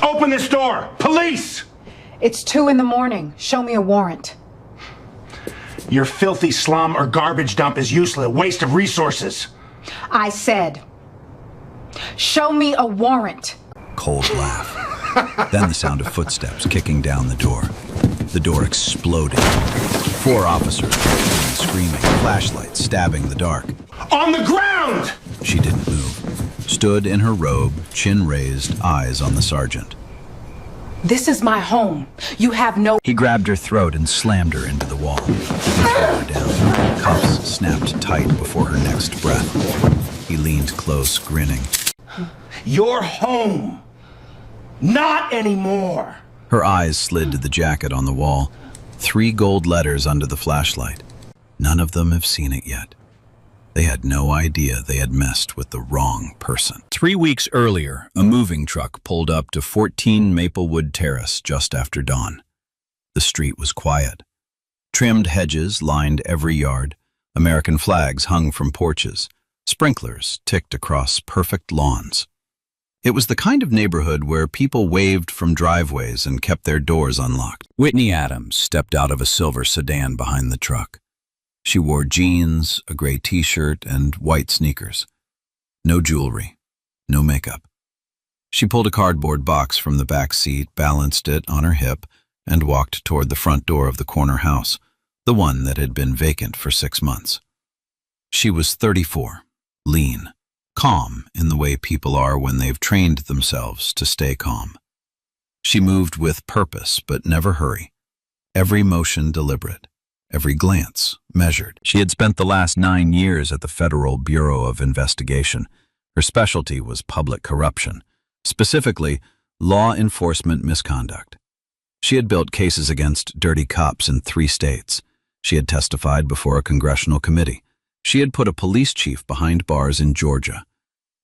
Open this door! Police! It's 2 in the morning. Show me a warrant. Your filthy slum or garbage dump is useless, a waste of resources. I said, show me a warrant. Cold laugh. Then the sound of footsteps kicking down the door. The door exploded. 4 officers screaming, flashlights stabbing the dark. On the ground! She didn't move. Stood in her robe, chin raised, eyes on the sergeant. This is my home. You have no... He grabbed her throat and slammed her into the wall. He threw her down. Cuffs snapped tight before her next breath. He leaned close, grinning. Your home. Not anymore. Her eyes slid to the jacket on the wall. 3 gold letters under the flashlight. None of them have seen it yet. They had no idea they had messed with the wrong person. 3 weeks earlier, a moving truck pulled up to 14 Maplewood Terrace just after dawn. The street was quiet. Trimmed hedges lined every yard. American flags hung from porches. Sprinklers ticked across perfect lawns. It was the kind of neighborhood where people waved from driveways and kept their doors unlocked. Whitney Adams stepped out of a silver sedan behind the truck. She wore jeans, a gray t-shirt, and white sneakers. No jewelry, no makeup. She pulled a cardboard box from the back seat, balanced it on her hip, and walked toward the front door of the corner house, the one that had been vacant for 6 months. She was 34, lean, calm in the way people are when they've trained themselves to stay calm. She moved with purpose, but never hurry. Every motion deliberate. Every glance measured. She had spent the last 9 years at the Federal Bureau of Investigation. Her specialty was public corruption, specifically law enforcement misconduct. She had built cases against dirty cops in 3 states. She had testified before a congressional committee. She had put a police chief behind bars in Georgia.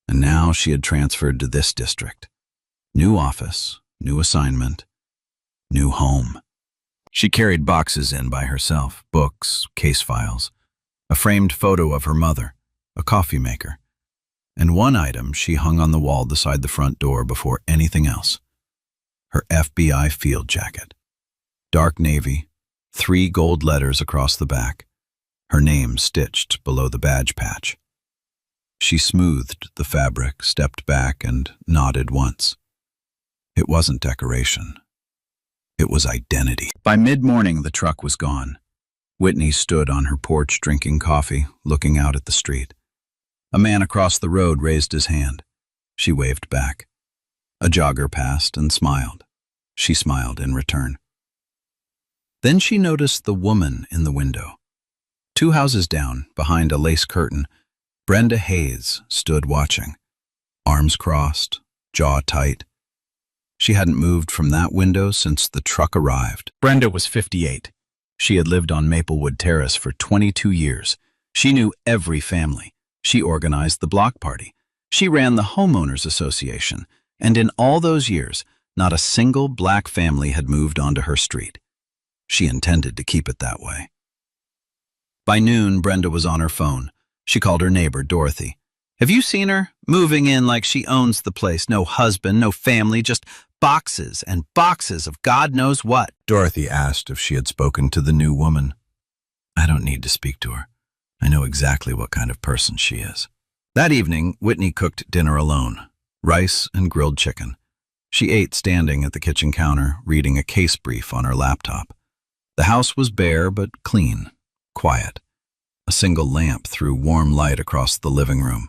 And now she had transferred to this district. New office, new assignment, new home. She carried boxes in by herself, books, case files, a framed photo of her mother, a coffee maker, and one item she hung on the wall beside the front door before anything else. Her FBI field jacket. Dark navy, 3 gold letters across the back, her name stitched below the badge patch. She smoothed the fabric, stepped back, and nodded once. It wasn't decoration. It was identity. By mid-morning, the truck was gone. Whitney stood on her porch drinking coffee, looking out at the street. A man across the road raised his hand. She waved back. A jogger passed and smiled. She smiled in return. Then she noticed the woman in the window. 2 houses down, behind a lace curtain, Brenda Hayes stood watching. Arms crossed, jaw tight. She hadn't moved from that window since the truck arrived. Brenda was 58. She had lived on Maplewood Terrace for 22 years. She knew every family. She organized the block party. She ran the homeowners association. And in all those years, not a single black family had moved onto her street. She intended to keep it that way. By noon, Brenda was on her phone. She called her neighbor, Dorothy. Have you seen her? Moving in like she owns the place. No husband, no family, just boxes and boxes of God knows what. Dorothy asked if she had spoken to the new woman. I don't need to speak to her. I know exactly what kind of person she is. That evening, Whitney cooked dinner alone. Rice and grilled chicken. She ate standing at the kitchen counter, reading a case brief on her laptop. The house was bare but clean, quiet. A single lamp threw warm light across the living room.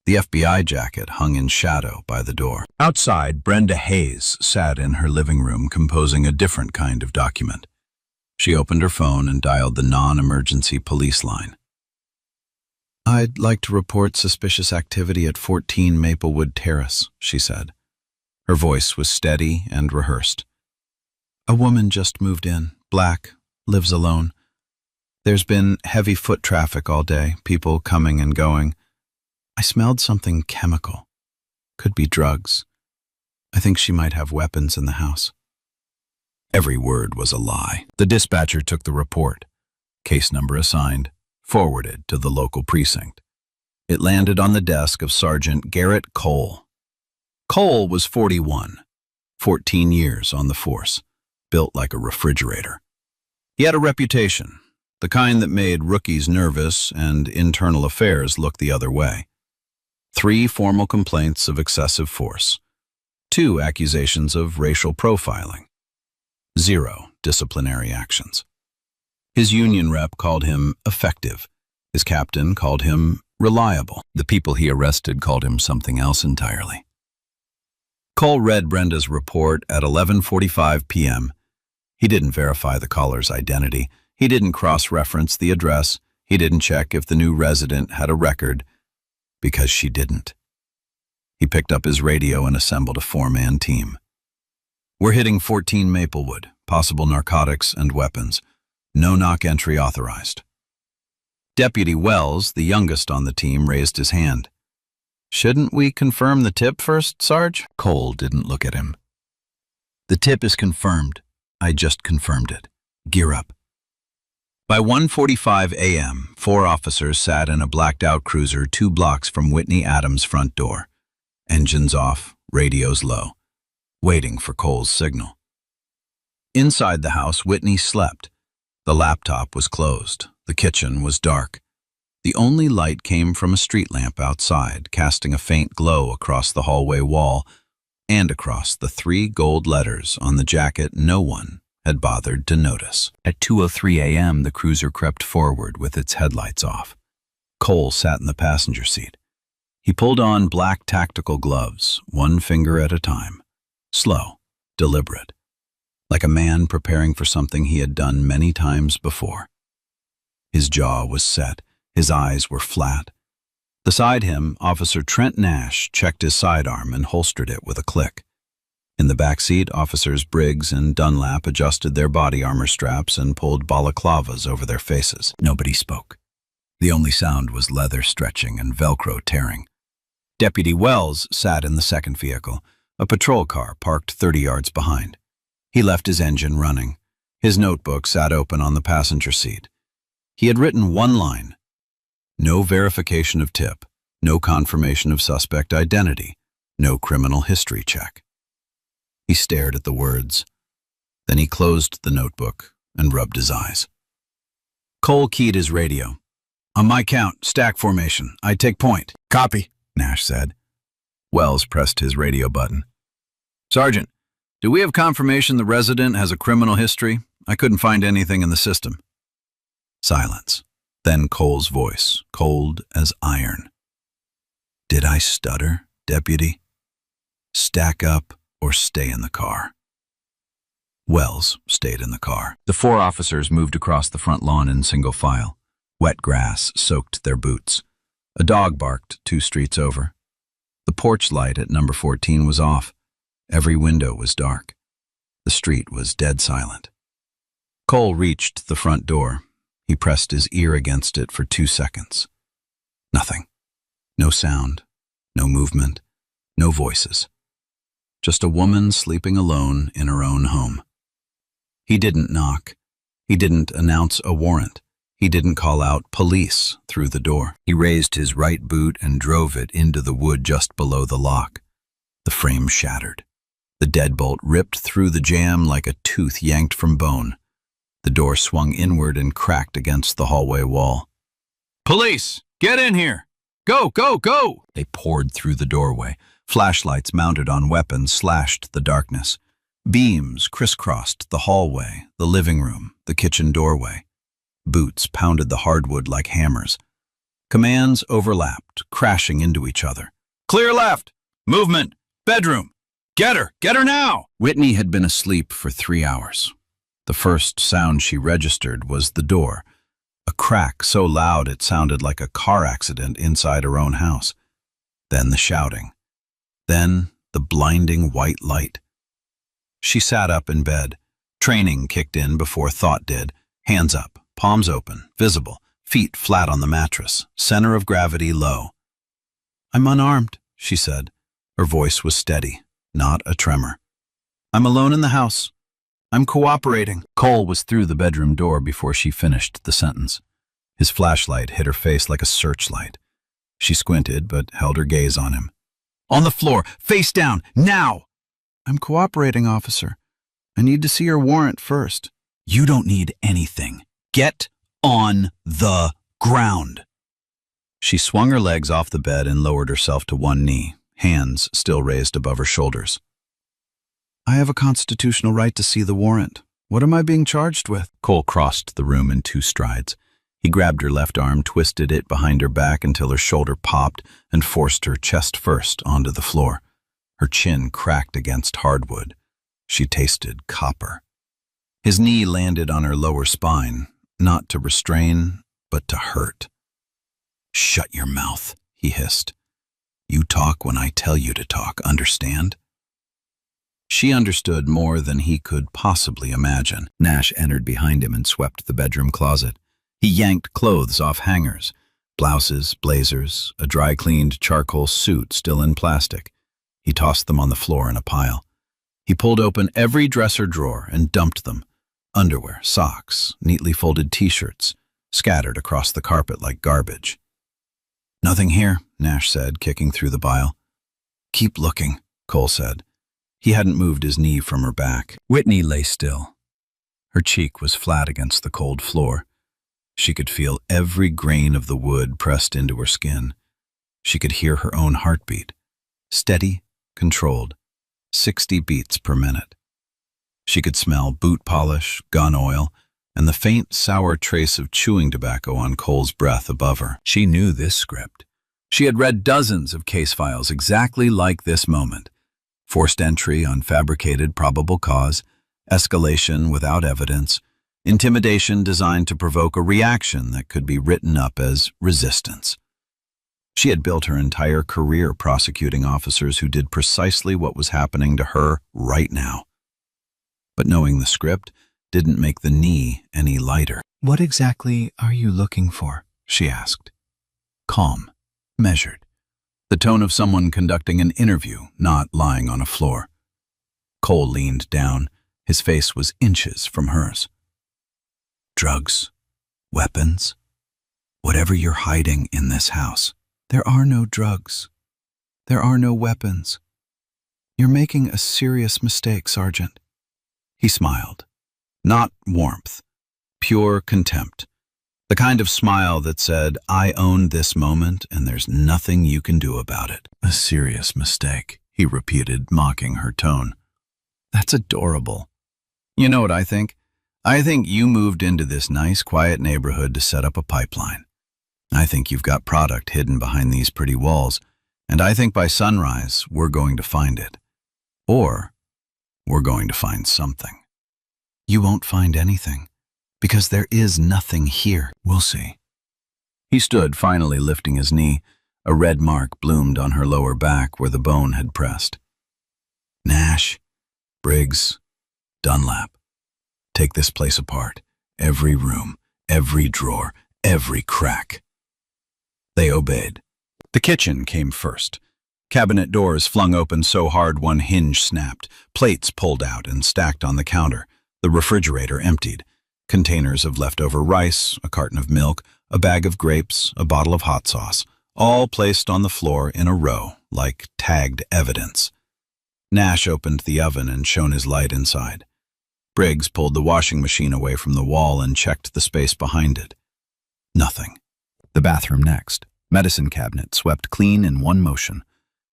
The FBI jacket hung in shadow by the door. Outside, Brenda Hayes sat in her living room composing a different kind of document. She opened her phone and dialed the non-emergency police line. I'd like to report suspicious activity at 14 Maplewood Terrace, she said. Her voice was steady and rehearsed. A woman just moved in, black, lives alone. There's been heavy foot traffic all day, people coming and going. I smelled something chemical. Could be drugs. I think she might have weapons in the house. Every word was a lie. The dispatcher took the report. Case number assigned, forwarded to the local precinct. It landed on the desk of Sergeant Garrett Cole. Cole was 41. 14 years on the force, built like a refrigerator. He had a reputation, the kind that made rookies nervous and internal affairs look the other way. 3 formal complaints of excessive force, 2 accusations of racial profiling, 0 disciplinary actions. His union rep called him effective. His captain called him reliable. The people he arrested called him something else entirely. Cole read Brenda's report at 11:45 p.m. He didn't verify the caller's identity. He didn't cross-reference the address. He didn't check if the new resident had a record, because she didn't. He picked up his radio and assembled a 4-man team. We're hitting 14 Maplewood, possible narcotics and weapons. No knock entry authorized. Deputy Wells, the youngest on the team, raised his hand. Shouldn't we confirm the tip first, Sarge? Cole didn't look at him. The tip is confirmed. I just confirmed it. Gear up. By 1:45 a.m., 4 officers sat in a blacked-out cruiser 2 blocks from Whitney Adams' front door. Engines off, radios low, waiting for Cole's signal. Inside the house, Whitney slept. The laptop was closed. The kitchen was dark. The only light came from a street lamp outside, casting a faint glow across the hallway wall and across the 3 gold letters on the jacket no one had bothered to notice. At 2:03 a.m., the cruiser crept forward with its headlights off. Cole sat in the passenger seat. He pulled on black tactical gloves, 1 finger at a time, slow, deliberate, like a man preparing for something he had done many times before. His jaw was set. His eyes were flat. Beside him, Officer Trent Nash checked his sidearm and holstered it with a click. In the back seat, Officers Briggs and Dunlap adjusted their body armor straps and pulled balaclavas over their faces. Nobody spoke. The only sound was leather stretching and Velcro tearing. Deputy Wells sat in the second vehicle, a patrol car parked 30 yards behind. He left his engine running. His notebook sat open on the passenger seat. He had written 1 line. No verification of tip, no confirmation of suspect identity, no criminal history check. He stared at the words. Then he closed the notebook and rubbed his eyes. Cole keyed his radio. On my count, stack formation. I take point. Copy, Nash said. Wells pressed his radio button. Sergeant, do we have confirmation the resident has a criminal history? I couldn't find anything in the system. Silence. Then Cole's voice, cold as iron. Did I stutter, deputy? Stack up or stay in the car? Wells stayed in the car. The 4 officers moved across the front lawn in single file. Wet grass soaked their boots. A dog barked 2 streets over. The porch light at number 14 was off. Every window was dark. The street was dead silent. Cole reached the front door. He pressed his ear against it for 2 seconds. Nothing. No sound. No movement. No voices. Just a woman sleeping alone in her own home. He didn't knock. He didn't announce a warrant. He didn't call out police through the door. He raised his right boot and drove it into the wood just below the lock. The frame shattered. The deadbolt ripped through the jamb like a tooth yanked from bone. The door swung inward and cracked against the hallway wall. Police! Get in here! Go, go, go! They poured through the doorway. Flashlights mounted on weapons slashed the darkness. Beams crisscrossed the hallway, the living room, the kitchen doorway. Boots pounded the hardwood like hammers. Commands overlapped, crashing into each other. Clear left! Movement! Bedroom! Get her! Get her now! Whitney had been asleep for 3 hours. The first sound she registered was the door, a crack so loud it sounded like a car accident inside her own house. Then the shouting. Then the blinding white light. She sat up in bed. Training kicked in before thought did. Hands up, palms open, visible, feet flat on the mattress, center of gravity low. I'm unarmed, she said. Her voice was steady, not a tremor. I'm alone in the house. I'm cooperating. Cole was through the bedroom door before she finished the sentence. His flashlight hit her face like a searchlight. She squinted but held her gaze on him. On the floor, face down, now! I'm cooperating, officer. I need to see your warrant first. You don't need anything. Get on the ground. She swung her legs off the bed and lowered herself to one knee, hands still raised above her shoulders. I have a constitutional right to see the warrant. What am I being charged with? Cole crossed the room in 2 strides. He grabbed her left arm, twisted it behind her back until her shoulder popped, and forced her chest first onto the floor. Her chin cracked against hardwood. She tasted copper. His knee landed on her lower spine, not to restrain, but to hurt. Shut your mouth, he hissed. You talk when I tell you to talk, understand? She understood more than he could possibly imagine. Nash entered behind him and swept the bedroom closet. He yanked clothes off hangers, blouses, blazers, a dry-cleaned charcoal suit still in plastic. He tossed them on the floor in a pile. He pulled open every dresser drawer and dumped them. Underwear, socks, neatly folded t-shirts, scattered across the carpet like garbage. Nothing here, Nash said, kicking through the pile. Keep looking, Cole said. He hadn't moved his knee from her back. Whitney lay still. Her cheek was flat against the cold floor. She could feel every grain of the wood pressed into her skin. She could hear her own heartbeat. Steady, controlled, 60 beats per minute. She could smell boot polish, gun oil, and the faint, sour trace of chewing tobacco on Cole's breath above her. She knew this script. She had read dozens of case files exactly like this moment. Forced entry on fabricated probable cause, escalation without evidence, intimidation designed to provoke a reaction that could be written up as resistance. She had built her entire career prosecuting officers who did precisely what was happening to her right now. But knowing the script didn't make the knee any lighter. What exactly are you looking for? She asked. Calm, measured. The tone of someone conducting an interview, not lying on a floor. Cole leaned down. His face was inches from hers. Drugs, weapons, whatever you're hiding in this house. There are no drugs. There are no weapons. You're making a serious mistake, Sergeant. He smiled. Not warmth, pure contempt. The kind of smile that said, I own this moment and there's nothing you can do about it. A serious mistake, he repeated, mocking her tone. That's adorable. You know what I think? I think you moved into this nice, quiet neighborhood to set up a pipeline. I think you've got product hidden behind these pretty walls, and I think by sunrise, we're going to find it. Or we're going to find something. You won't find anything, because there is nothing here. We'll see. He stood, finally lifting his knee. A red mark bloomed on her lower back where the bone had pressed. Nash, Briggs, Dunlap. Take this place apart. Every room, every drawer, every crack. They obeyed. The kitchen came first. Cabinet doors flung open so hard one hinge snapped. Plates pulled out and stacked on the counter. The refrigerator emptied. Containers of leftover rice, a carton of milk, a bag of grapes, a bottle of hot sauce, all placed on the floor in a row, like tagged evidence. Nash opened the oven and shone his light inside. Briggs pulled the washing machine away from the wall and checked the space behind it. Nothing. The bathroom next. Medicine cabinet swept clean in one motion.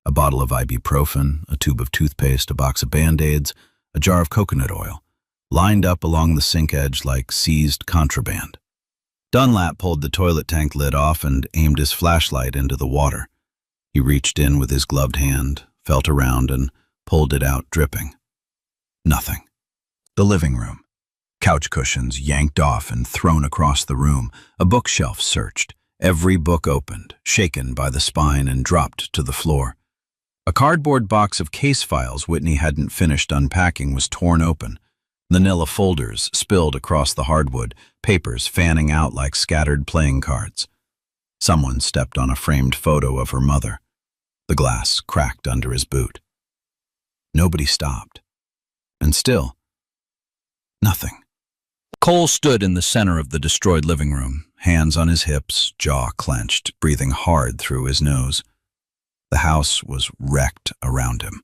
A bottle of ibuprofen, a tube of toothpaste, a box of Band-Aids, a jar of coconut oil, lined up along the sink edge like seized contraband. Dunlap pulled the toilet tank lid off and aimed his flashlight into the water. He reached in with his gloved hand, felt around, and pulled it out dripping. Nothing. The living room. Couch cushions yanked off and thrown across the room. A bookshelf searched. Every book opened, shaken by the spine, and dropped to the floor. A cardboard box of case files Whitney hadn't finished unpacking was torn open. Manila folders spilled across the hardwood, papers fanning out like scattered playing cards. Someone stepped on a framed photo of her mother. The glass cracked under his boot. Nobody stopped. And still, nothing. Cole stood in the center of the destroyed living room, hands on his hips, jaw clenched, breathing hard through his nose. The house was wrecked around him.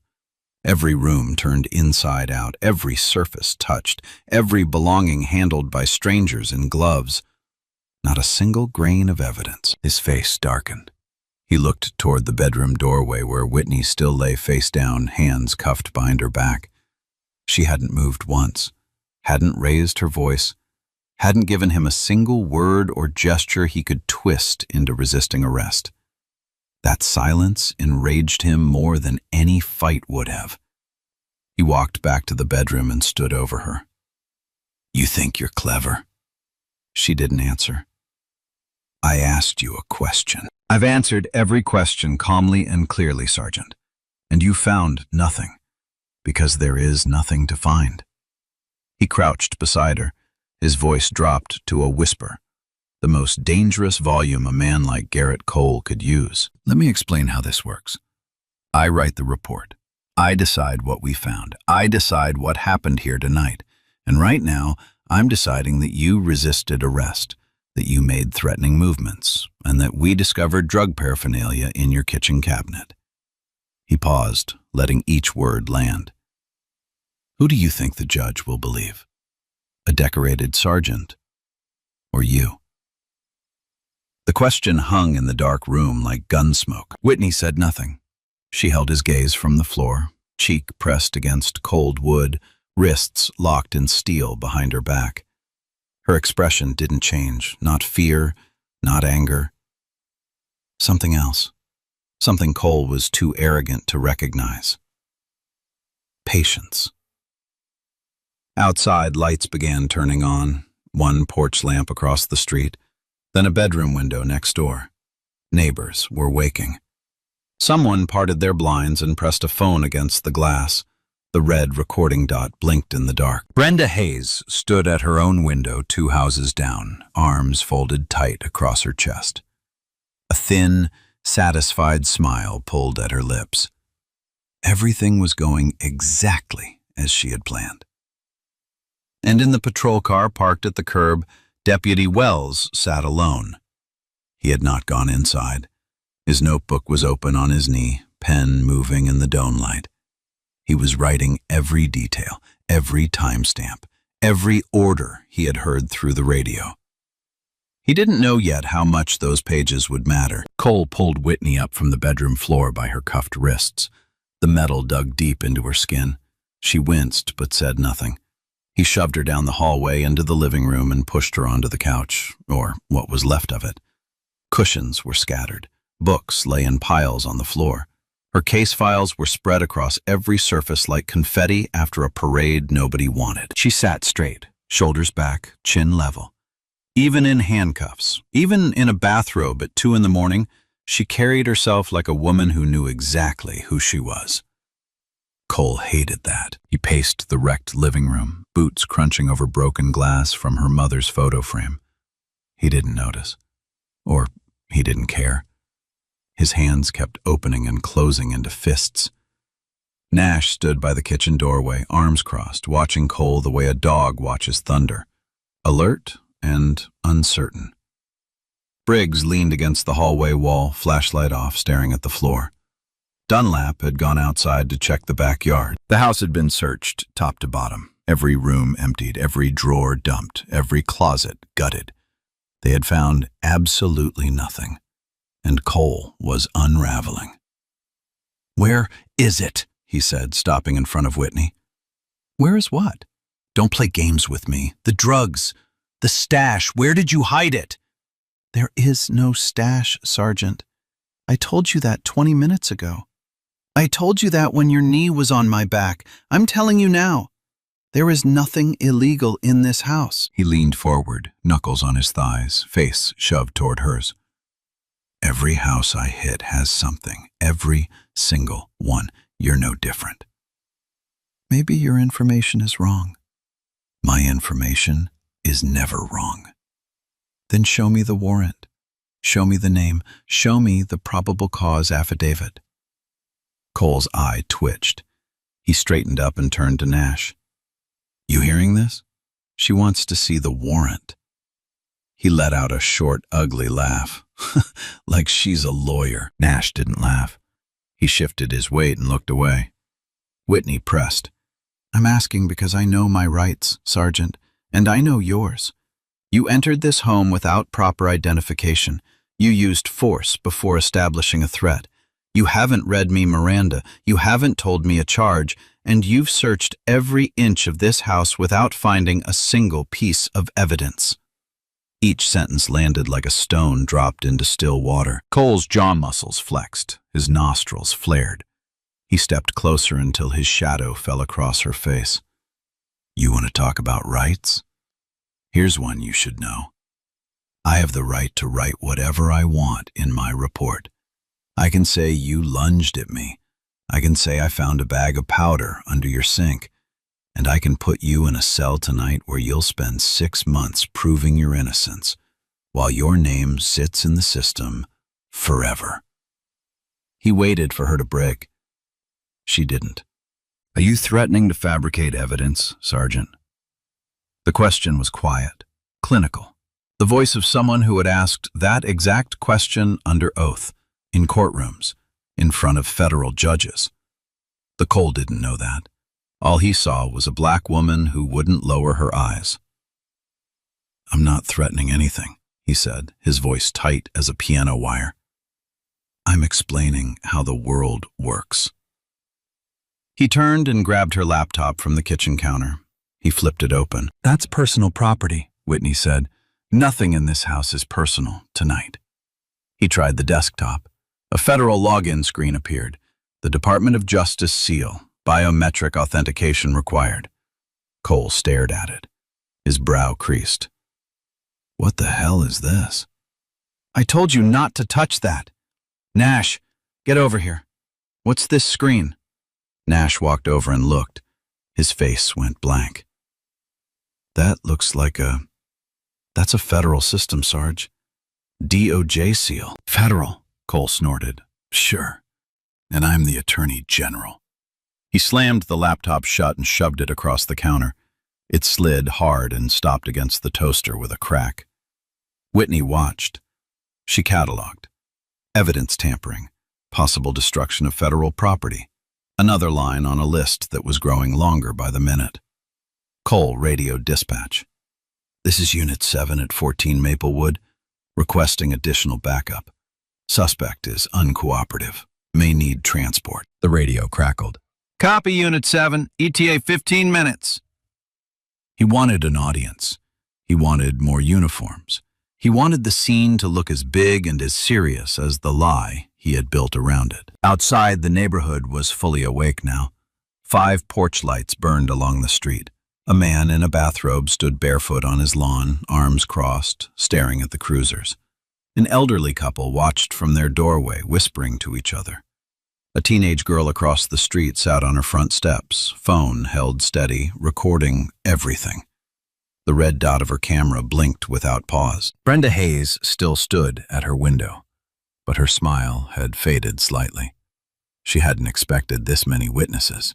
Every room turned inside out, every surface touched, every belonging handled by strangers in gloves. Not a single grain of evidence. His face darkened. He looked toward the bedroom doorway where Whitney still lay face down, hands cuffed behind her back. She hadn't moved once, hadn't raised her voice, hadn't given him a single word or gesture he could twist into resisting arrest. That silence enraged him more than any fight would have. He walked back to the bedroom and stood over her. "You think you're clever?" She didn't answer. "I asked you a question." "I've answered every question calmly and clearly, Sergeant. And you found nothing, because there is nothing to find." He crouched beside her. His voice dropped to a whisper, the most dangerous volume a man like Garrett Cole could use. "Let me explain how this works. I write the report. I decide what we found. I decide what happened here tonight. And right now, I'm deciding that you resisted arrest, that you made threatening movements, and that we discovered drug paraphernalia in your kitchen cabinet." He paused, letting each word land. "Who do you think the judge will believe? A decorated sergeant, or you?" The question hung in the dark room like gun smoke. Whitney said nothing. She held his gaze from the floor, cheek pressed against cold wood, wrists locked in steel behind her back. Her expression didn't change, not fear, not anger. Something else. Something Cole was too arrogant to recognize. Patience. Outside, lights began turning on, one porch lamp across the street, then a bedroom window next door. Neighbors were waking. Someone parted their blinds and pressed a phone against the glass. The red recording dot blinked in the dark. Brenda Hayes stood at her own window 2 houses down, arms folded tight across her chest. A thin, satisfied smile pulled at her lips. Everything was going exactly as she had planned. And in the patrol car parked at the curb, Deputy Wells sat alone. He had not gone inside. His notebook was open on his knee, pen moving in the dome light. He was writing every detail, every timestamp, every order he had heard through the radio. He didn't know yet how much those pages would matter. Cole pulled Whitney up from the bedroom floor by her cuffed wrists. The metal dug deep into her skin. She winced but said nothing. He shoved her down the hallway into the living room and pushed her onto the couch, or what was left of it. Cushions were scattered. Books lay in piles on the floor. Her case files were spread across every surface like confetti after a parade nobody wanted. She sat straight, shoulders back, chin level. Even in handcuffs, even in a bathrobe at 2 a.m, she carried herself like a woman who knew exactly who she was. Cole hated that. He paced the wrecked living room, boots crunching over broken glass from her mother's photo frame. He didn't notice. Or he didn't care. His hands kept opening and closing into fists. Nash stood by the kitchen doorway, arms crossed, watching Cole the way a dog watches thunder, alert and uncertain. Briggs leaned against the hallway wall, flashlight off, staring at the floor. Dunlap had gone outside to check the backyard. The house had been searched top to bottom, every room emptied, every drawer dumped, every closet gutted. They had found absolutely nothing, and Cole was unraveling. "Where is it?" he said, stopping in front of Whitney. "Where is what?" "Don't play games with me. The drugs. The stash. Where did you hide it?" "There is no stash, Sergeant. I told you that 20 minutes ago. I told you that when your knee was on my back. I'm telling you now. There is nothing illegal in this house." He leaned forward, knuckles on his thighs, face shoved toward hers. "Every house I hit has something. Every single one. You're no different." "Maybe your information is wrong." "My information is never wrong." "Then show me the warrant. Show me the name. Show me the probable cause affidavit." Cole's eye twitched. He straightened up and turned to Nash. "You hearing this? She wants to see the warrant." He let out a short, ugly laugh. "Like she's a lawyer." Nash didn't laugh. He shifted his weight and looked away. Whitney pressed. I'm asking because I know my rights, Sergeant, and I know yours. You entered this home without proper identification. You used force before establishing a threat. You haven't read me Miranda. You haven't told me a charge, and you've searched every inch of this house without finding a single piece of evidence. Each sentence landed like a stone dropped into still water. Cole's jaw muscles flexed, his nostrils flared. He stepped closer until his shadow fell across her face. You want to talk about rights? Here's one you should know. I have the right to write whatever I want in my report. I can say you lunged at me. I can say I found a bag of powder under your sink. And I can put you in a cell tonight where you'll spend 6 months proving your innocence, while your name sits in the system forever. He waited for her to break. She didn't. Are you threatening to fabricate evidence, Sergeant? The question was quiet, clinical, the voice of someone who had asked that exact question under oath, in courtrooms, in front of federal judges. The Cole didn't know that. All he saw was a black woman who wouldn't lower her eyes. I'm not threatening anything, he said, his voice tight as a piano wire. I'm explaining how the world works. He turned and grabbed her laptop from the kitchen counter. He flipped it open. That's personal property, Whitney said. Nothing in this house is personal tonight. He tried the desktop. A federal login screen appeared. The Department of Justice seal. Biometric authentication required. Cole stared at it. His brow creased. What the hell is this? I told you not to touch that. Nash, get over here. What's this screen? Nash walked over and looked. His face went blank. That looks like that's a federal system, Sarge. DOJ seal. Federal, Cole snorted. Sure. And I'm the Attorney General. He slammed the laptop shut and shoved it across the counter. It slid hard and stopped against the toaster with a crack. Whitney watched. She cataloged. Evidence tampering. Possible destruction of federal property. Another line on a list that was growing longer by the minute. Cole radioed dispatch. This is Unit 7 at 14 Maplewood, requesting additional backup. Suspect is uncooperative. May need transport. The radio crackled. Copy, Unit 7. ETA 15 minutes. He wanted an audience. He wanted more uniforms. He wanted the scene to look as big and as serious as the lie he had built around it. Outside, the neighborhood was fully awake now. 5 porch lights burned along the street. A man in a bathrobe stood barefoot on his lawn, arms crossed, staring at the cruisers. An elderly couple watched from their doorway, whispering to each other. A teenage girl across the street sat on her front steps, phone held steady, recording everything. The red dot of her camera blinked without pause. Brenda Hayes still stood at her window, but her smile had faded slightly. She hadn't expected this many witnesses.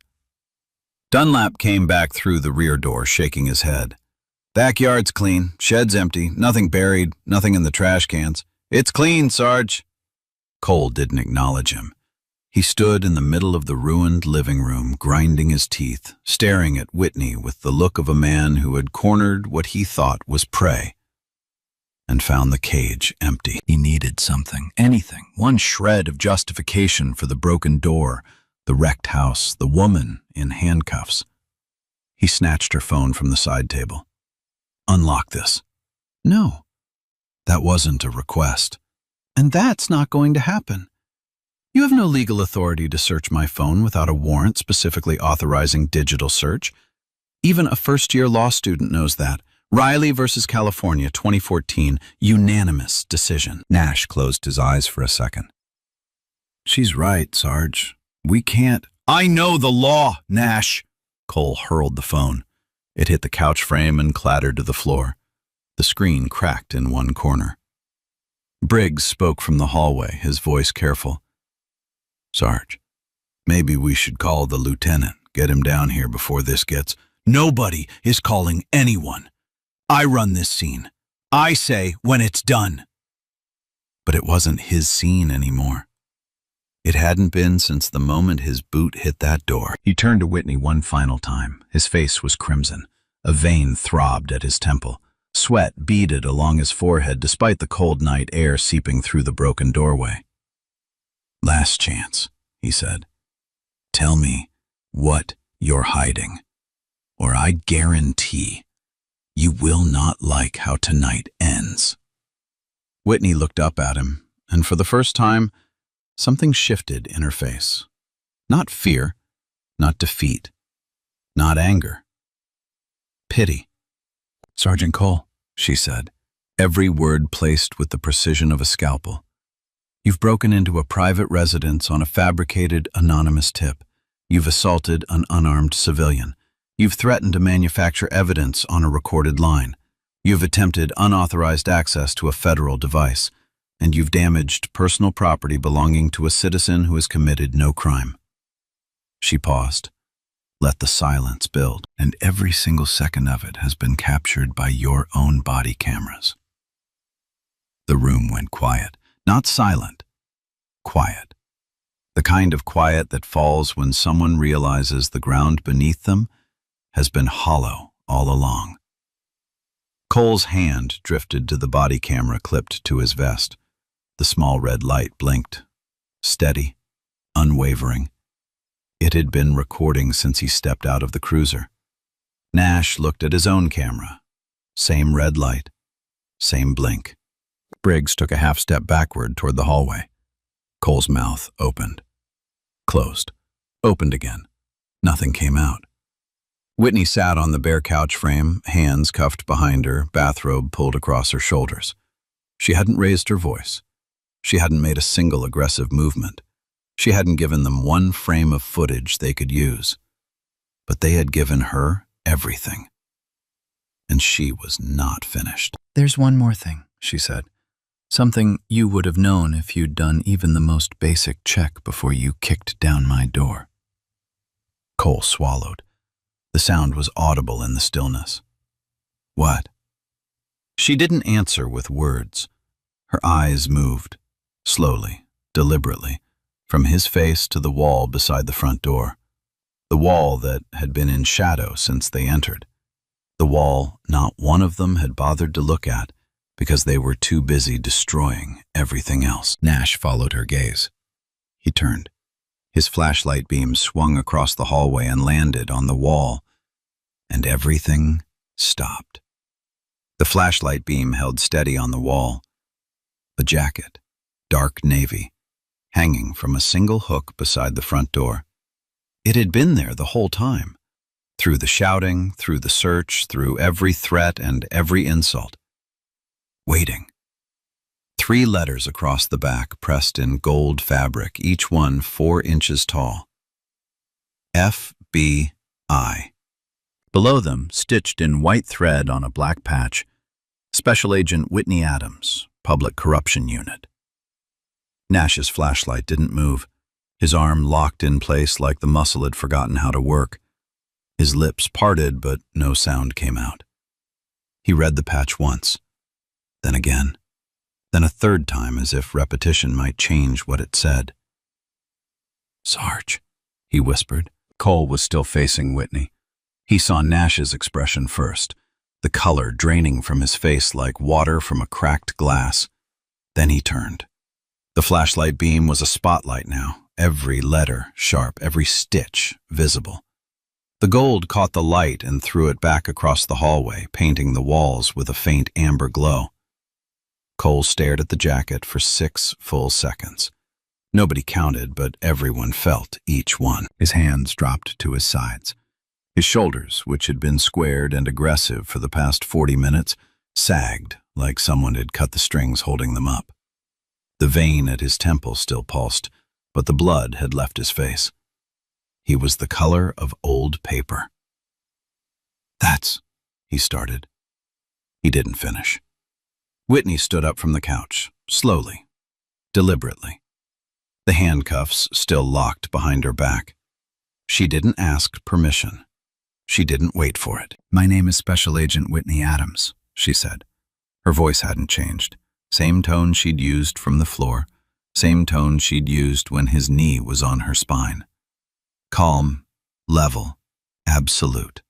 Dunlap came back through the rear door, shaking his head. Backyard's clean, shed's empty, nothing buried, nothing in the trash cans. It's clean, Sarge. Cole didn't acknowledge him. He stood in the middle of the ruined living room, grinding his teeth, staring at Whitney with the look of a man who had cornered what he thought was prey and found the cage empty. He needed something, anything, one shred of justification for the broken door, the wrecked house, the woman in handcuffs. He snatched her phone from the side table. Unlock this. No, that wasn't a request. And that's not going to happen. You have no legal authority to search my phone without a warrant specifically authorizing digital search. Even a first-year law student knows that. Riley versus California, 2014, unanimous decision. Nash closed his eyes for a second. She's right, Sarge. We can't. I know the law, Nash. Cole hurled the phone. It hit the couch frame and clattered to the floor. The screen cracked in one corner. Briggs spoke from the hallway, his voice careful. Sarge, maybe we should call the lieutenant, get him down here before this gets... Nobody is calling anyone. I run this scene. I say when it's done. But it wasn't his scene anymore. It hadn't been since the moment his boot hit that door. He turned to Whitney one final time. His face was crimson. A vein throbbed at his temple. Sweat beaded along his forehead despite the cold night air seeping through the broken doorway. "Last chance," he said. "Tell me what you're hiding, or I guarantee you will not like how tonight ends." Whitney looked up at him, and for the first time, something shifted in her face. Not fear, not defeat, not anger. Pity. "Sergeant Cole," she said, every word placed with the precision of a scalpel. "You've broken into a private residence on a fabricated, anonymous tip. You've assaulted an unarmed civilian. You've threatened to manufacture evidence on a recorded line. You've attempted unauthorized access to a federal device. And you've damaged personal property belonging to a citizen who has committed no crime." She paused, let the silence build, "and every single second of it has been captured by your own body cameras." The room went quiet, not silent, quiet. The kind of quiet that falls when someone realizes the ground beneath them has been hollow all along. Cole's hand drifted to the body camera clipped to his vest. The small red light blinked, steady, unwavering. It had been recording since he stepped out of the cruiser. Nash looked at his own camera. Same red light, same blink. Briggs took a half step backward toward the hallway. Cole's mouth opened, closed, opened again. Nothing came out. Whitney sat on the bare couch frame, hands cuffed behind her, bathrobe pulled across her shoulders. She hadn't raised her voice. She hadn't made a single aggressive movement. She hadn't given them one frame of footage they could use. But they had given her everything. And she was not finished. "There's one more thing," she said. "Something you would have known if you'd done even the most basic check before you kicked down my door." Cole swallowed. The sound was audible in the stillness. "What?" She didn't answer with words. Her eyes moved, slowly, deliberately, from his face to the wall beside the front door. The wall that had been in shadow since they entered. The wall not one of them had bothered to look at because they were too busy destroying everything else. Nash followed her gaze. He turned. His flashlight beam swung across the hallway and landed on the wall, and everything stopped. The flashlight beam held steady on the wall. A jacket, dark navy, hanging from a single hook beside the front door. It had been there the whole time, through the shouting, through the search, through every threat and every insult. Waiting. 3 letters across the back pressed in gold fabric, each one 4 inches tall. FBI. Below them, stitched in white thread on a black patch, Special Agent Whitney Adams, Public Corruption Unit. Nash's flashlight didn't move. His arm locked in place like the muscle had forgotten how to work. His lips parted, but no sound came out. He read the patch once, then again, then a third time as if repetition might change what it said. "Sarge," he whispered. Cole was still facing Whitney. He saw Nash's expression first, the color draining from his face like water from a cracked glass. Then he turned. The flashlight beam was a spotlight now, every letter sharp, every stitch visible. The gold caught the light and threw it back across the hallway, painting the walls with a faint amber glow. Cole stared at the jacket for 6 full seconds. Nobody counted, but everyone felt each one. His hands dropped to his sides. His shoulders, which had been squared and aggressive for the past 40 minutes, sagged like someone had cut the strings holding them up. The vein at his temple still pulsed, but the blood had left his face. He was the color of old paper. "That's," he started. He didn't finish. Whitney stood up from the couch, slowly, deliberately. The handcuffs still locked behind her back. She didn't ask permission. She didn't wait for it. "My name is Special Agent Whitney Adams," she said. Her voice hadn't changed. Same tone she'd used from the floor. same tone she'd used when his knee was on her spine. Calm, level, absolute.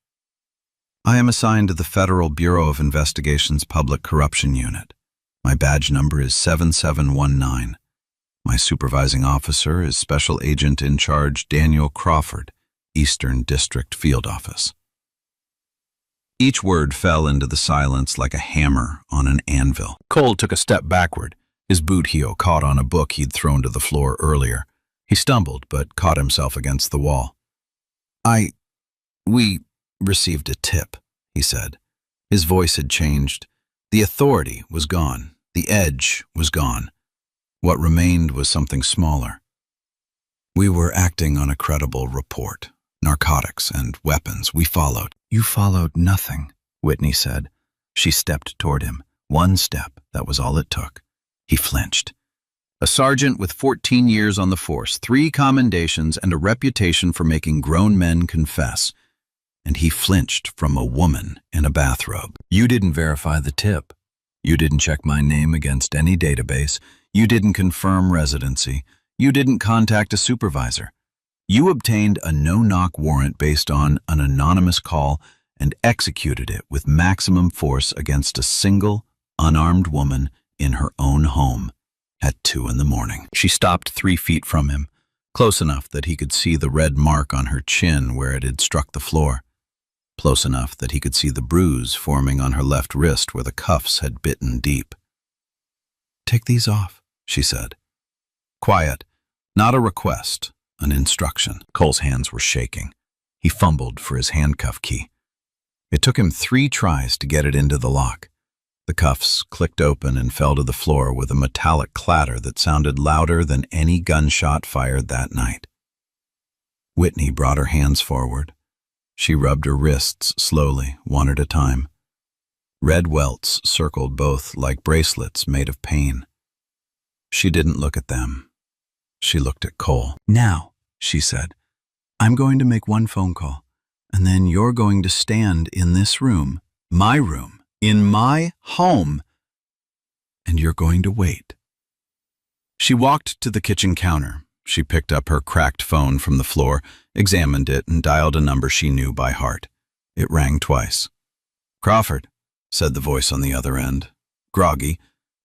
I am assigned to the Federal Bureau of Investigation's Public Corruption Unit. My badge number is 7719. My supervising officer is Special Agent in Charge Daniel Crawford, Eastern District Field Office. Each word fell into the silence like a hammer on an anvil. Cole took a step backward. His boot heel caught on a book he'd thrown to the floor earlier. He stumbled, but caught himself against the wall. We received a tip, he said. His voice had changed. The authority was gone. The edge was gone. What remained was something smaller. We were acting on a credible report. Narcotics and weapons. We followed. You followed nothing, Whitney said. She stepped toward him. One step, that was all it took. He flinched. A sergeant with 14 years on the force, 3 commendations, and a reputation for making grown men confess. And he flinched from a woman in a bathrobe. You didn't verify the tip. You didn't check my name against any database. You didn't confirm residency. You didn't contact a supervisor. You obtained a no-knock warrant based on an anonymous call and executed it with maximum force against a single, unarmed woman in her own home at 2 a.m. She stopped 3 feet from him, close enough that he could see the red mark on her chin where it had struck the floor, close enough that he could see the bruise forming on her left wrist where the cuffs had bitten deep. Take these off, she said. Quiet, not a request, an instruction. Cole's hands were shaking. He fumbled for his handcuff key. It took him 3 tries to get it into the lock. The cuffs clicked open and fell to the floor with a metallic clatter that sounded louder than any gunshot fired that night. Whitney brought her hands forward. She rubbed her wrists slowly, one at a time. Red welts circled both like bracelets made of pain. She didn't look at them. She looked at Cole. Now, she said, I'm going to make one phone call, and then you're going to stand in this room, my room, in my home, and you're going to wait. She walked to the kitchen counter. She picked up her cracked phone from the floor, examined it, and dialed a number she knew by heart. It rang twice. Crawford, said the voice on the other end, groggy,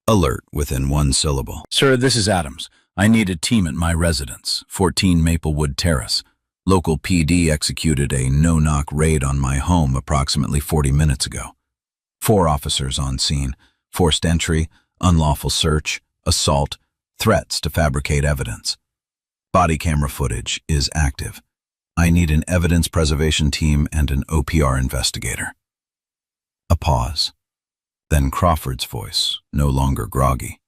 alert within one syllable. Sir, this is Adams. I need a team at my residence, 14 Maplewood Terrace. Local PD executed a no-knock raid on my home approximately 40 minutes ago. 4 officers on scene, forced entry, unlawful search, assault, threats to fabricate evidence. Body camera footage is active. I need an evidence preservation team and an OPR investigator. A pause. Then Crawford's voice, no longer groggy.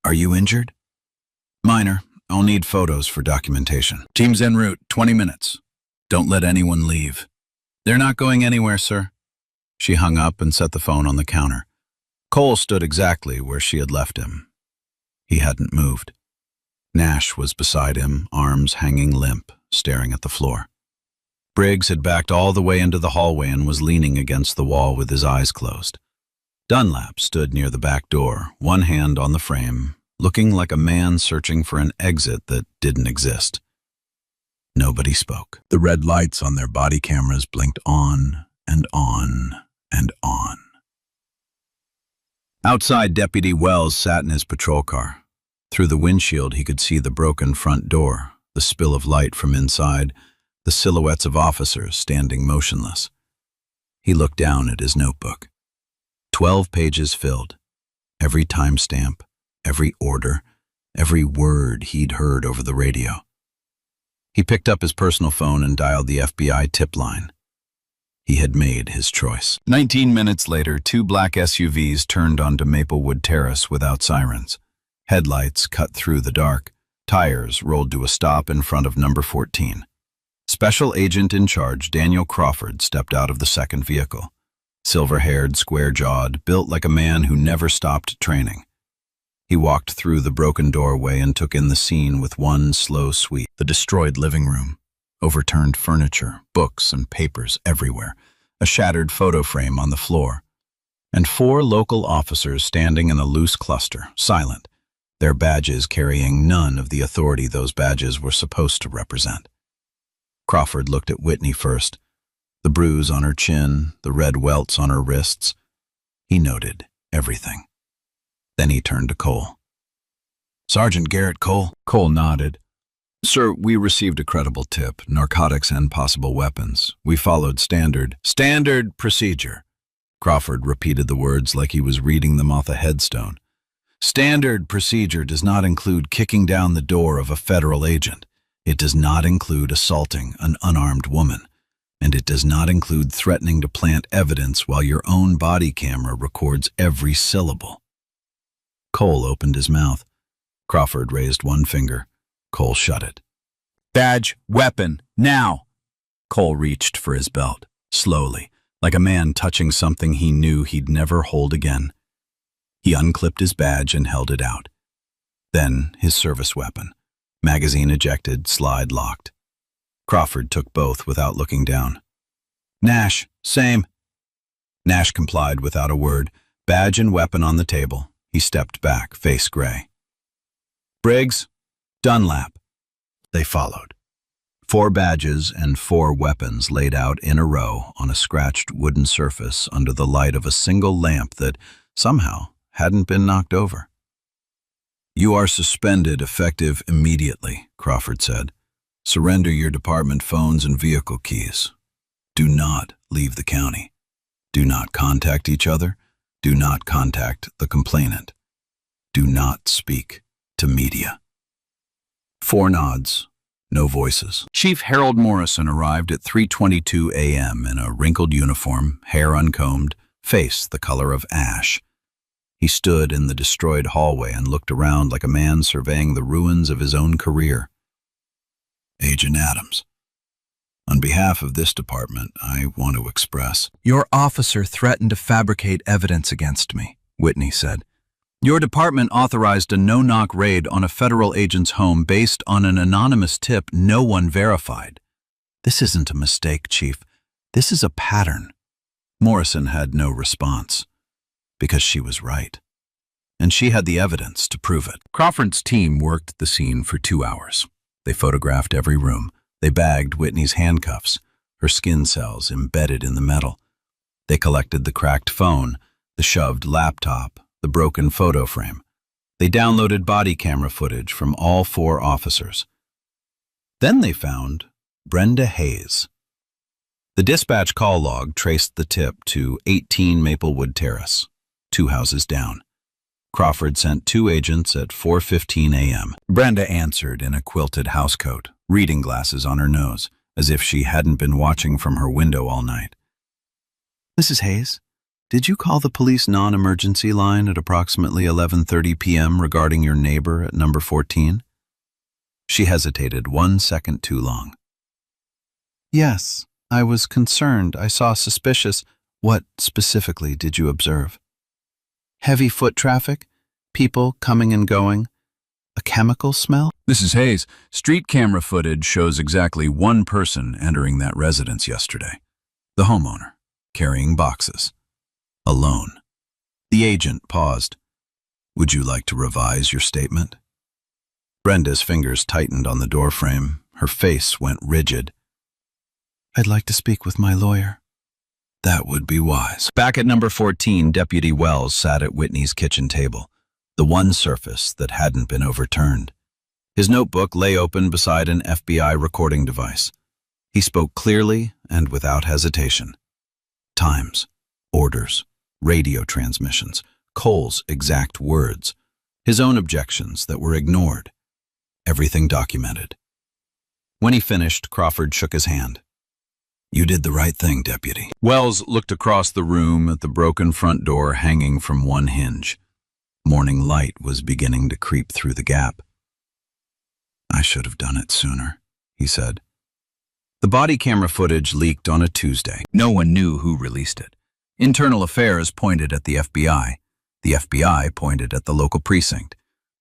Are you injured? Minor. I'll need photos for documentation. Team's en route, 20 minutes. Don't let anyone leave. They're not going anywhere, sir. She hung up and set the phone on the counter. Cole stood exactly where she had left him. He hadn't moved. Nash was beside him, arms hanging limp, staring at the floor. Briggs had backed all the way into the hallway and was leaning against the wall with his eyes closed. Dunlap stood near the back door, one hand on the frame, looking like a man searching for an exit that didn't exist. Nobody spoke. The red lights on their body cameras blinked on and on and on. Outside, Deputy Wells sat in his patrol car. Through the windshield, he could see the broken front door, the spill of light from inside, the silhouettes of officers standing motionless. He looked down at his notebook. 12 pages filled. Every timestamp, every order, every word he'd heard over the radio. He picked up his personal phone and dialed the FBI tip line. He had made his choice. 19 minutes later, 2 black SUVs turned onto Maplewood Terrace without sirens. Headlights cut through the dark. Tires rolled to a stop in front of number 14. Special Agent in Charge Daniel Crawford stepped out of the second vehicle. Silver-haired, square-jawed, built like a man who never stopped training. He walked through the broken doorway and took in the scene with one slow sweep. The destroyed living room, overturned furniture, books and papers everywhere, a shattered photo frame on the floor, and 4 local officers standing in a loose cluster, silent, their badges carrying none of the authority those badges were supposed to represent. Crawford looked at Whitney first, the bruise on her chin, the red welts on her wrists. He noted everything. Then he turned to Cole. "Sergeant Garrett Cole?" Cole nodded. "Sir, we received a credible tip, narcotics and possible weapons. We followed standard procedure." Crawford repeated the words like he was reading them off a headstone. "Standard procedure does not include kicking down the door of a federal agent. It does not include assaulting an unarmed woman. And it does not include threatening to plant evidence while your own body camera records every syllable." Cole opened his mouth. Crawford raised one finger. Cole shut it. "Badge, weapon, now!" Cole reached for his belt, slowly, like a man touching something he knew he'd never hold again. He unclipped his badge and held it out. Then his service weapon, magazine ejected, slide locked. Crawford took both without looking down. "Nash, same." Nash complied without a word, badge and weapon on the table. He stepped back, face gray. "Briggs, Dunlap." They followed. 4 badges and 4 weapons laid out in a row on a scratched wooden surface under the light of a single lamp that, somehow, hadn't been knocked over. "You are suspended effective immediately," Crawford said. "Surrender your department phones and vehicle keys. Do not leave the county. Do not contact each other. Do not contact the complainant. Do not speak to media." 4 nods, no voices. Chief Harold Morrison arrived at 3:22 a.m. in a wrinkled uniform, hair uncombed, face the color of ash. He stood in the destroyed hallway and looked around like a man surveying the ruins of his own career. "Agent Adams, on behalf of this department, I want to express—" "Your officer threatened to fabricate evidence against me," Whitney said. "Your department authorized a no-knock raid on a federal agent's home based on an anonymous tip no one verified." "This isn't a mistake, Chief. This is a pattern." Morrison had no response, because she was right. And she had the evidence to prove it. Crawford's team worked the scene for 2 hours. They photographed every room. They bagged Whitney's handcuffs, her skin cells embedded in the metal. They collected the cracked phone, the shoved laptop, the broken photo frame. They downloaded body camera footage from all 4 officers. Then they found Brenda Hayes. The dispatch call log traced the tip to 18 Maplewood Terrace, 2 houses down. Crawford sent 2 agents at 4:15 a.m. Brenda answered in a quilted housecoat, reading glasses on her nose, as if she hadn't been watching from her window all night. "Mrs. Hayes, did you call the police non-emergency line at approximately 11:30 p.m. regarding your neighbor at number 14? She hesitated 1 second too long. "Yes, I was concerned. I saw suspicious—" "What specifically did you observe?" "Heavy foot traffic, people coming and going, a chemical smell." "Mrs. Hayes, street camera footage shows exactly 1 person entering that residence yesterday. The homeowner, carrying boxes. Alone." The agent paused. "Would you like to revise your statement?" Brenda's fingers tightened on the doorframe. Her face went rigid. "I'd like to speak with my lawyer." "That would be wise." Back at number 14, Deputy Wells sat at Whitney's kitchen table, the one surface that hadn't been overturned. His notebook lay open beside an FBI recording device. He spoke clearly and without hesitation. Times, orders, radio transmissions, Cole's exact words, his own objections that were ignored. Everything documented. When he finished, Crawford shook his hand. "You did the right thing, Deputy." Wells looked across the room at the broken front door hanging from one hinge. Morning light was beginning to creep through the gap. "I should have done it sooner," he said. The body camera footage leaked on a Tuesday. No one knew who released it. Internal Affairs pointed at the FBI. The FBI pointed at the local precinct.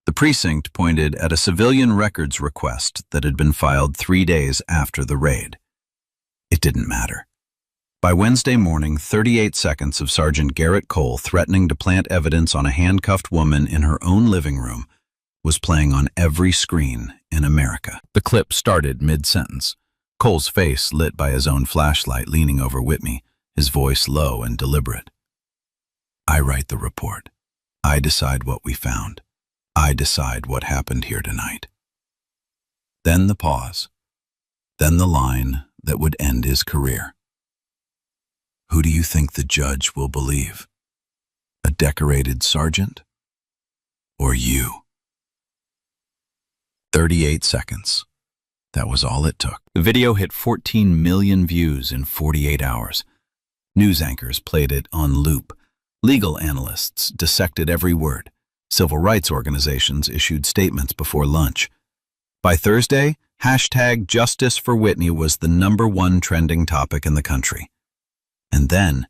The precinct pointed at a civilian records request that had been filed 3 days after the raid. It didn't matter. By Wednesday morning, 38 seconds of Sergeant Garrett Cole threatening to plant evidence on a handcuffed woman in her own living room was playing on every screen in America. The clip started mid-sentence. Cole's face lit by his own flashlight leaning over Whitney, his voice low and deliberate. I write the report. I decide what we found. I decide what happened here tonight. Then the pause. Then the line that would end his career. Who do you think the judge will believe? A decorated sergeant? Or you? 38 seconds. That was all it took. The video hit 14 million views in 48 hours. News anchors played it on loop. Legal analysts dissected every word. Civil rights organizations issued statements before lunch. By Thursday, hashtag Justice for Whitney was the #1 trending topic in the country. And then,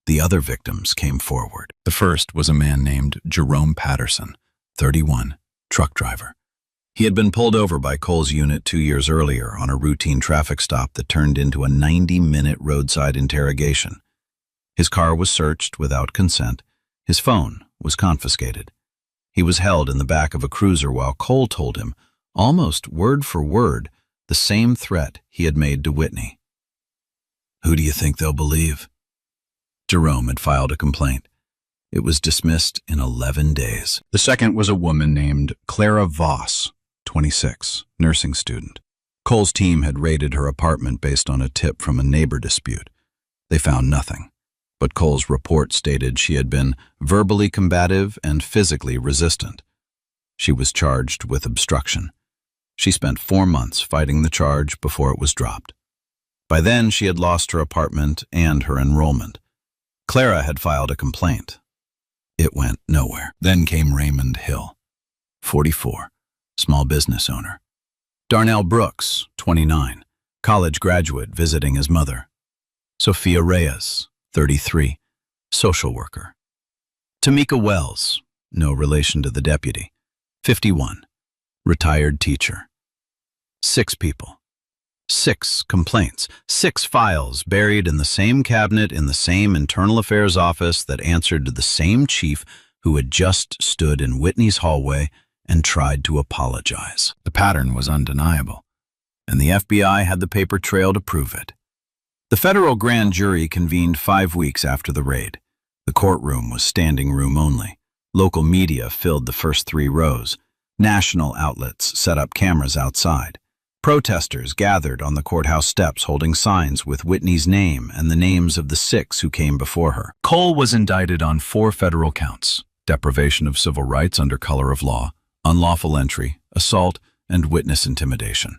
the other victims came forward. The first was a man named Jerome Patterson, 31, truck driver. He had been pulled over by Cole's unit 2 years earlier on a routine traffic stop that turned into a 90-minute roadside interrogation. His car was searched without consent. His phone was confiscated. He was held in the back of a cruiser while Cole told him, almost word for word, the same threat he had made to Whitney. Who do you think they'll believe? Jerome had filed a complaint. It was dismissed in 11 days. The second was a woman named Clara Voss, 26, nursing student. Cole's team had raided her apartment based on a tip from a neighbor dispute. They found nothing, but Cole's report stated she had been verbally combative and physically resistant. She was charged with obstruction. She spent 4 months fighting the charge before it was dropped. By then, she had lost her apartment and her enrollment. Clara had filed a complaint. It went nowhere. Then came Raymond Hill, 44, small business owner. Darnell Brooks, 29, college graduate visiting his mother. Sophia Reyes, 33, social worker. Tamika Wells, no relation to the deputy, 51, retired teacher. 6 people. 6 complaints, 6 files buried in the same cabinet in the same internal affairs office that answered to the same chief who had just stood in Whitney's hallway and tried to apologize. The pattern was undeniable, and the FBI had the paper trail to prove it. The federal grand jury convened 5 weeks after the raid. The courtroom was standing room only. Local media filled the first 3 rows. National outlets set up cameras outside. Protesters gathered on the courthouse steps holding signs with Whitney's name and the names of the 6 who came before her. Cole was indicted on 4 federal counts: deprivation of civil rights under color of law, unlawful entry, assault, and witness intimidation.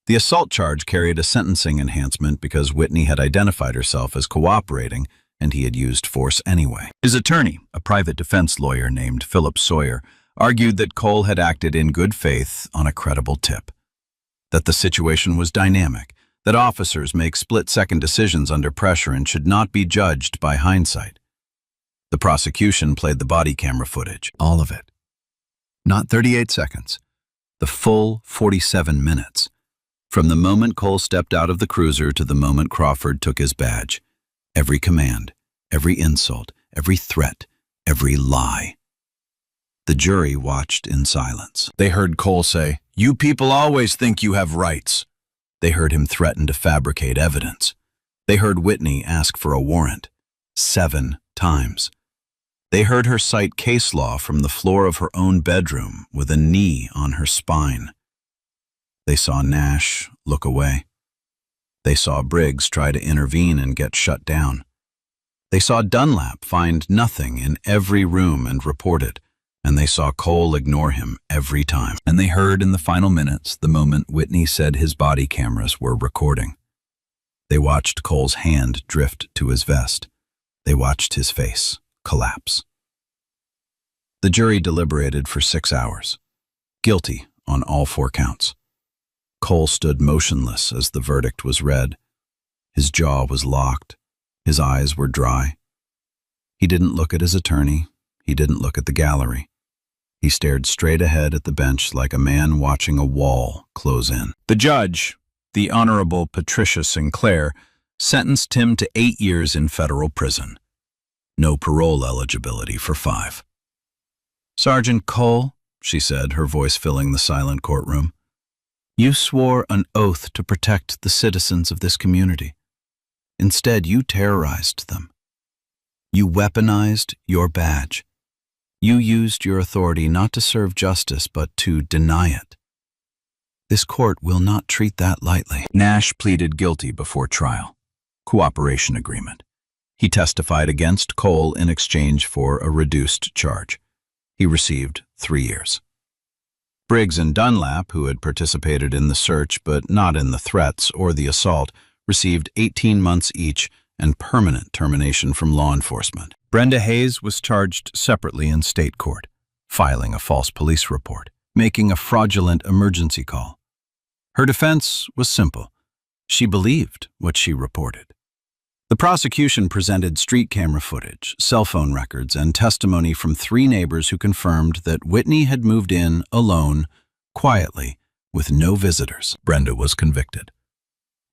The assault charge carried a sentencing enhancement because Whitney had identified herself as cooperating and he had used force anyway. His attorney, a private defense lawyer named Philip Sawyer, argued that Cole had acted in good faith on a credible tip, that the situation was dynamic, that officers make split-second decisions under pressure and should not be judged by hindsight. The prosecution played the body camera footage, all of it. Not 38 seconds, the full 47 minutes. From the moment Cole stepped out of the cruiser to the moment Crawford took his badge. Every command, every insult, every threat, every lie. The jury watched in silence. They heard Cole say, "You people always think you have rights." They heard him threaten to fabricate evidence. They heard Whitney ask for a warrant 7 times. They heard her cite case law from the floor of her own bedroom with a knee on her spine. They saw Nash look away. They saw Briggs try to intervene and get shut down. They saw Dunlap find nothing in every room and report it, and they saw Cole ignore him every time. And they heard in the final minutes the moment Whitney said his body cameras were recording. They watched Cole's hand drift to his vest. They watched his face collapse. The jury deliberated for 6 hours. Guilty on all 4 counts. Cole stood motionless as the verdict was read. His jaw was locked. His eyes were dry. He didn't look at his attorney. He didn't look at the gallery. He stared straight ahead at the bench like a man watching a wall close in. The judge, the Honorable Patricia Sinclair, sentenced him to 8 years in federal prison. No parole eligibility for 5. "Sergeant Cole," she said, her voice filling the silent courtroom. You swore an oath to protect the citizens of this community. Instead, you terrorized them. You weaponized your badge. You used your authority not to serve justice, but to deny it. This court will not treat that lightly. Nash pleaded guilty before trial. Cooperation agreement. He testified against Cole in exchange for a reduced charge. He received 3 years. Briggs and Dunlap, who had participated in the search but not in the threats or the assault, received 18 months each and permanent termination from law enforcement. Brenda Hayes was charged separately in state court, filing a false police report, making a fraudulent emergency call. Her defense was simple. She believed what she reported. The prosecution presented street camera footage, cell phone records, and testimony from 3 neighbors who confirmed that Whitney had moved in alone, quietly, with no visitors. Brenda was convicted.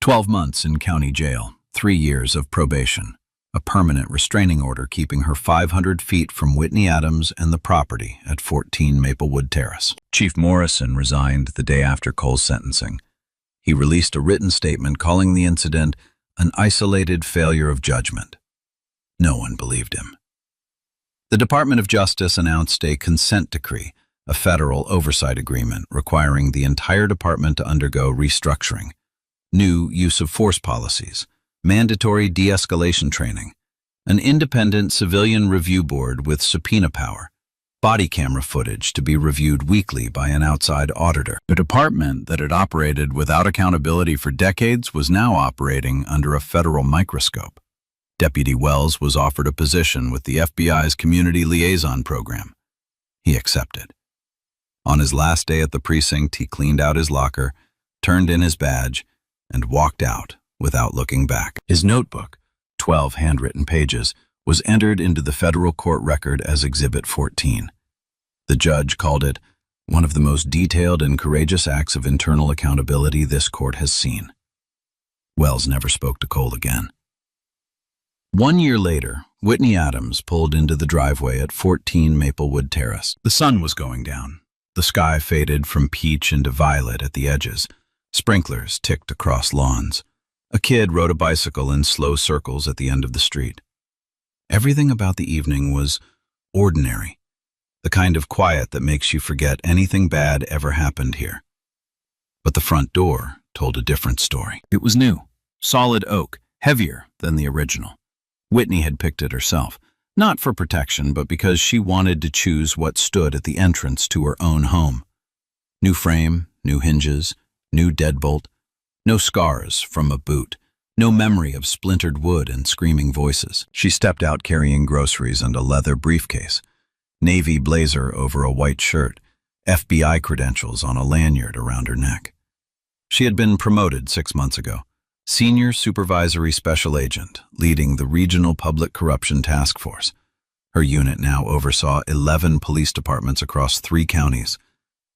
12 months in county jail, 3 years of probation, a permanent restraining order keeping her 500 feet from Whitney Adams and the property at 14 Maplewood Terrace. Chief Morrison resigned the day after Cole's sentencing. He released a written statement calling the incident an isolated failure of judgment. No one believed him. The Department of Justice announced a consent decree, a federal oversight agreement requiring the entire department to undergo restructuring, new use of force policies, mandatory de-escalation training, an independent civilian review board with subpoena power, body camera footage to be reviewed weekly by an outside auditor. The department that had operated without accountability for decades was now operating under a federal microscope. Deputy Wells was offered a position with the FBI's Community Liaison Program. He accepted. On his last day at the precinct, he cleaned out his locker, turned in his badge, and walked out without looking back. His notebook, 12 handwritten pages, was entered into the federal court record as Exhibit 14. The judge called it one of the most detailed and courageous acts of internal accountability this court has seen. Wells never spoke to Cole again. 1 year later, Whitney Adams pulled into the driveway at 14 Maplewood Terrace. The sun was going down. The sky faded from peach into violet at the edges. Sprinklers ticked across lawns. A kid rode a bicycle in slow circles at the end of the street. Everything about the evening was ordinary, the kind of quiet that makes you forget anything bad ever happened here. But the front door told a different story. It was new, solid oak, heavier than the original. Whitney had picked it herself, not for protection, but because she wanted to choose what stood at the entrance to her own home. New frame, new hinges, new deadbolt, no scars from a boot. No memory of splintered wood and screaming voices. She stepped out carrying groceries and a leather briefcase, navy blazer over a white shirt, FBI credentials on a lanyard around her neck. She had been promoted 6 months ago, Senior Supervisory Special Agent, leading the Regional Public Corruption Task Force. Her unit now oversaw 11 police departments across 3 counties.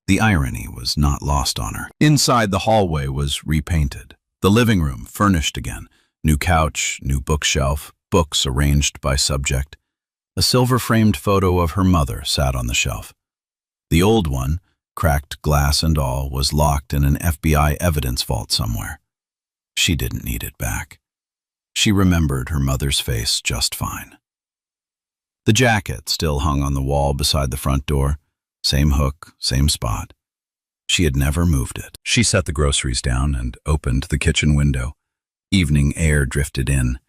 The irony was not lost on her. Inside, the hallway was repainted. The living room furnished again, new couch, new bookshelf, books arranged by subject. A silver-framed photo of her mother sat on the shelf. The old one, cracked glass and all, was locked in an FBI evidence vault somewhere. She didn't need it back. She remembered her mother's face just fine. The jacket still hung on the wall beside the front door, same hook, same spot. She had never moved it. She set the groceries down and opened the kitchen window. Evening air drifted in.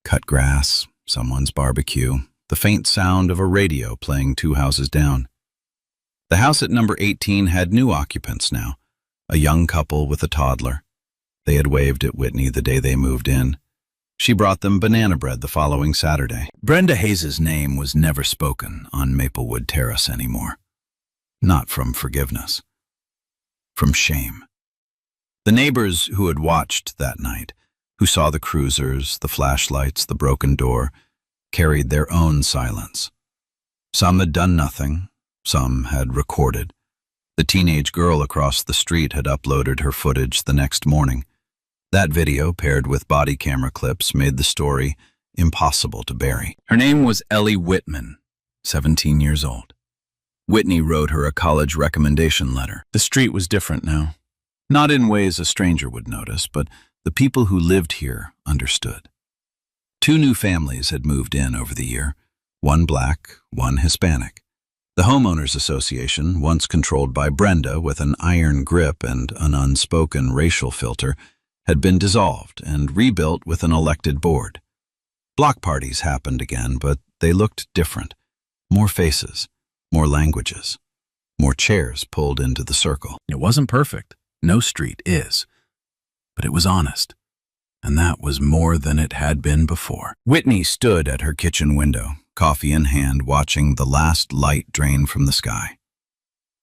Cut grass, someone's barbecue, the faint sound of a radio playing 2 houses down. The house at number 18 had new occupants now, a young couple with a toddler. They had waved at Whitney the day they moved in. She brought them banana bread the following Saturday. Brenda Hayes' name was never spoken on Maplewood Terrace anymore. Not from forgiveness. From shame. The neighbors who had watched that night, who saw the cruisers, the flashlights, the broken door, carried their own silence. Some had done nothing, some had recorded. The teenage girl across the street had uploaded her footage the next morning. That video, paired with body camera clips, made the story impossible to bury. Her name was Ellie Whitman, 17 years old. Whitney wrote her a college recommendation letter. The street was different now. Not in ways a stranger would notice, but the people who lived here understood. 2 new families had moved in over the year, one black, one Hispanic. The Homeowners Association, once controlled by Brenda with an iron grip and an unspoken racial filter, had been dissolved and rebuilt with an elected board. Block parties happened again, but they looked different. More faces, more languages, more chairs pulled into the circle. It wasn't perfect. No street is. But it was honest. And that was more than it had been before. Whitney stood at her kitchen window, coffee in hand, watching the last light drain from the sky.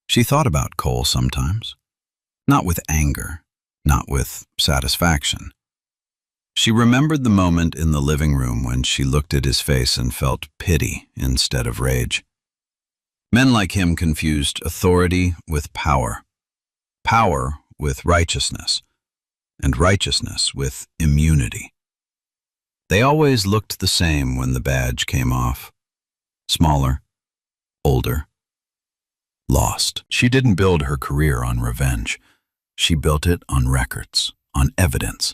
She thought about Cole sometimes. Not with anger, not with satisfaction. She remembered the moment in the living room when she looked at his face and felt pity instead of rage. Men like him confused authority with power, power with righteousness, and righteousness with immunity. They always looked the same when the badge came off. Smaller, older, lost. She didn't build her career on revenge. She built it on records, on evidence,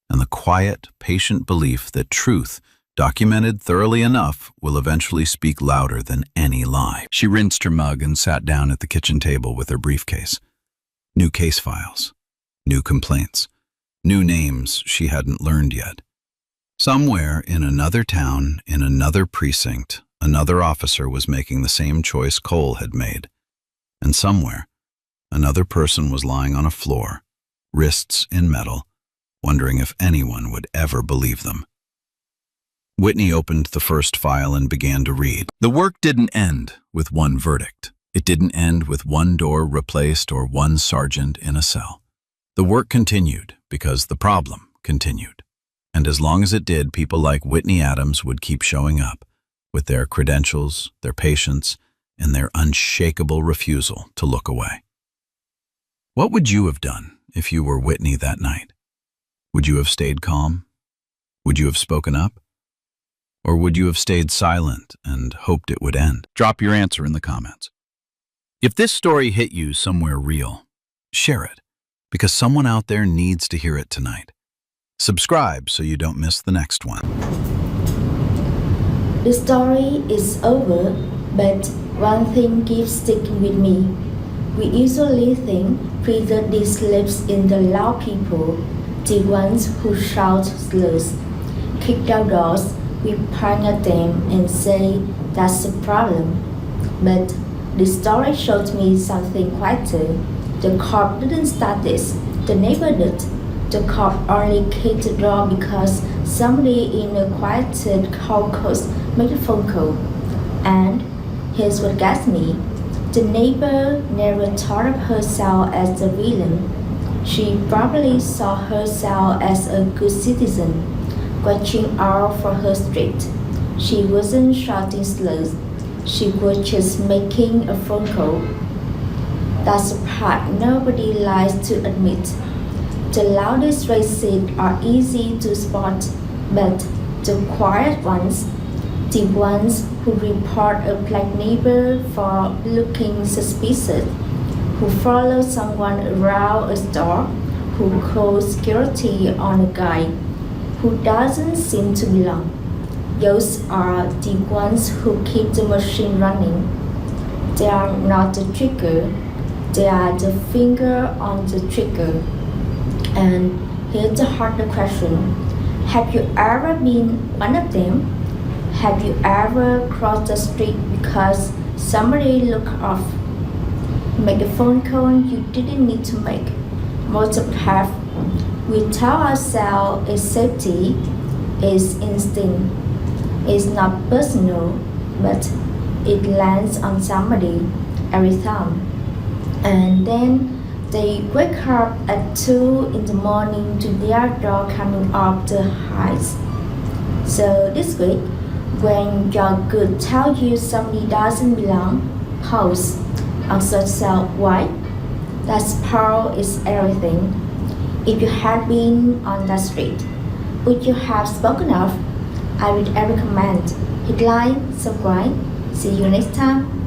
and the quiet, patient belief that truth, documented thoroughly enough, will eventually speak louder than any lie. She rinsed her mug and sat down at the kitchen table with her briefcase. New case files, new complaints, new names she hadn't learned yet. Somewhere in another town, in another precinct, another officer was making the same choice Cole had made. And somewhere, another person was lying on a floor, wrists in metal, wondering if anyone would ever believe them. Whitney opened the first file and began to read. The work didn't end with one verdict. It didn't end with one door replaced or one sergeant in a cell. The work continued because the problem continued. And as long as it did, people like Whitney Adams would keep showing up with their credentials, their patience, and their unshakable refusal to look away. What would you have done if you were Whitney that night? Would you have stayed calm? Would you have spoken up? Or would you have stayed silent and hoped it would end? Drop your answer in the comments. If this story hit you somewhere real, share it, because someone out there needs to hear it tonight. Subscribe so you don't miss the next one. The story is over, but one thing keeps sticking with me. We usually think prejudice lives in the loud people, the ones who shout slurs, kick down doors. We point at them and say that's the problem. But the story showed me something quieter. The cop didn't start this. The neighbor did. The cop only kicked the door because somebody in a quieted caucus made a phone call. And here's what gets me. The neighbor never thought of herself as the villain. She probably saw herself as a good citizen, watching out for her street. She wasn't shouting slurs. She was just making a phone call. That's the part nobody likes to admit. The loudest racists are easy to spot, but the quiet ones, the ones who report a black neighbor for looking suspicious, who follow someone around a store, who calls security on a guy who doesn't seem to belong. Those are the ones who keep the machine running. They are not the trigger, they are the finger on the trigger. And here's the harder question. Have you ever been one of them? Have you ever crossed the street because somebody looked off? Make a phone call you didn't need to make. Most of have. We tell ourselves it's safety, it's instinct. It's not personal, but it lands on somebody every time. And then they wake up at 2 in the morning to their dog coming up the heights. So this week, when your gut tells you somebody doesn't belong, pause. Ask yourself why. That power is everything. If you had been on that street, would you have spoken up? I would recommend hit like, subscribe. See you next time.